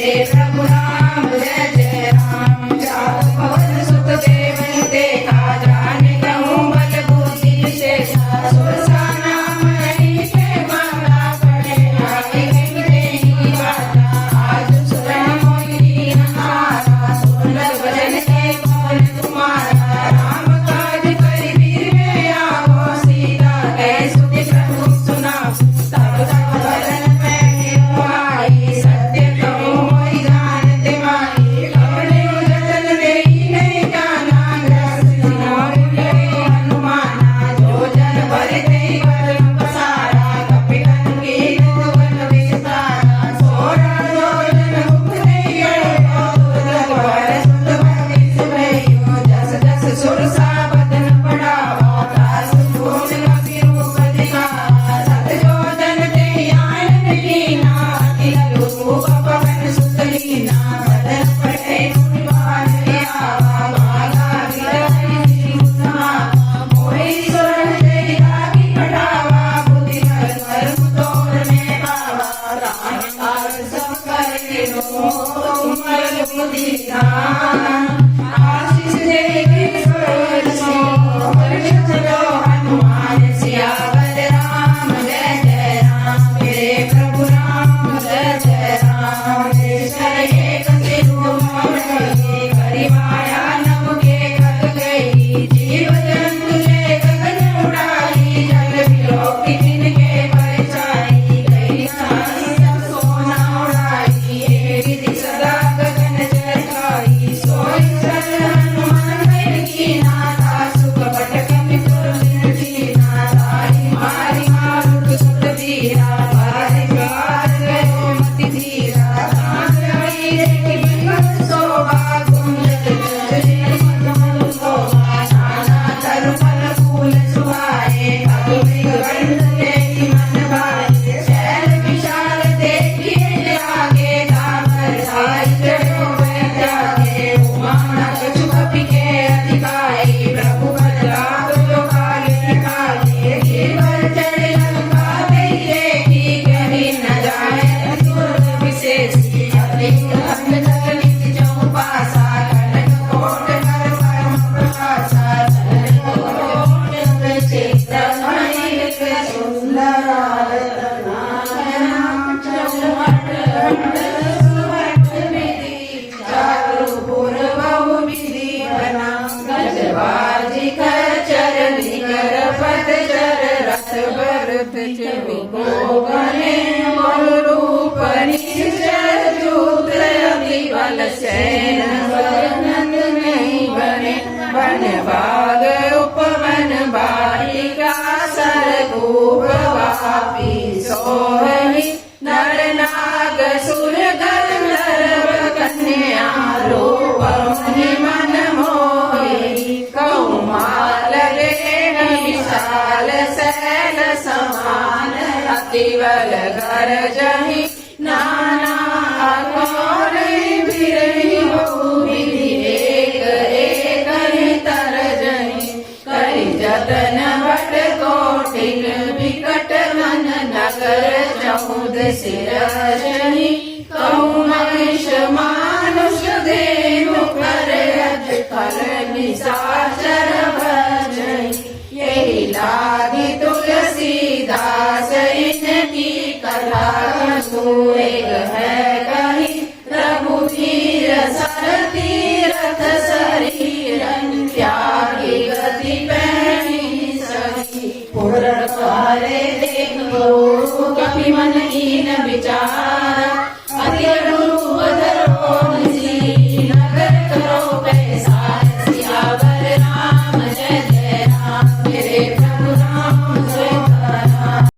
प्रभु राम जय जय राम। जात पवन सुत देवनि देखा, जाने कहूँ बल बुद्धि विशेषा। सुरसा नाम नहीं माता पढ़े, आगे नहीं बाता। आज सुरन मोहि हमारा, सुनत भजन के कौन तुम्हारा। राम काज करि में आओ, सीता कह सुनि प्रभु सुना। तब तब भजन में आई, सत्य कहूँ मोहि जानत माही। कवने जतन देहि नहीं जाना, ग्रस्त मोहि गए हनुमाना। जो जन भर देहि बल पसारा, कपिकन कीन वन विस्तारा। सोरठ जो जन मुख नहीं गए, दुर्लभ भर सुत भक्ति सुभयो। जस जस सुरसा बदन बढ़ावा, दास गुण कपि रूप दिखावा। सत जो जन तेहि आनन कीना, अखिल रूप पवन सुत लीना। बदन पढ़े गुण गान आवा, माला विरहि उत्तमा। मोहि सुरन तेहि लागी बढ़ावा, बुद्धि धर धर्म तोर में पावा। राम काज सब करे नो, तुमर बुद्धि दान। आशीष देहि सरोज सो, हर्ष लो हनुमान सियावर राम जय जय राम। मेरे प्रभु राम जय जय राम। ईश्वर एक सिद्धु मोहि, करि माया नभ के खग गई। जीव जंतु ले गगन उड़ाई, जल विलोकि तिनके परछाई। गई नाहि सोना उड़ाई, एहि सदा गगन जरखाई। सोई सल हनुमान गए कीना, तासु कपट कपि तुर दीना। ताहि मारि मारुत सुत धीरा, बारि बार गयो मति धीरा। कांत आई देखि बिकट शोभा, गुंजत जय मधुर शोभा। नाना तरु फल फूल सुहाए, अगु मृग गंध देहि मन भाए। शैल विशाल देखिए आगे, तापर छाई चढ़ो बैठागे। उमा कछु कपि के अधिकाई, प्रभु बलराम जो काले काले। गिरवर चढ़े लंका गई देखी, कहीं न जाए दुर्ग विशेषी। अलिंग अंधक नित्य जो पासा, कनक कोट कर परम प्रकाशा। चरण कोट चित्र मणिक सुंदरा। नारायण चौहट सुहट विधि, चारु पुर बहु विधि बना। गजबाजी खच्चर निकर पतझर, रथ भरत चढ़ि गोगने। बहु रूप निश्चर जूत अति बल सैन, वर्णन नहीं बने। वन बाग उपवन बाटिका, सरगूप वापी सोहनी। नर नाग सुर गंधर्व कन्या, रूप मुनि मन मोहि। कौमाल लेन विशाल शैल समान, अति बल गरजहि। नाना अघोर बिरहि बहु विधि, एक एक ही तरजहि। करि जतन बट कोटिन, विकट मन नगर चौद सिरजहि। कहूँ महिष मानुष धेनु, कर अज फल निशाचर भजहि। यही लागी तुलसीदास, इनकी कथा सुएग है कही। रघुवीर सर तीरथ शरीरन, त्यागी गति पैनी सही। पुर द्वारे देखो, कपि मन हीन विचार।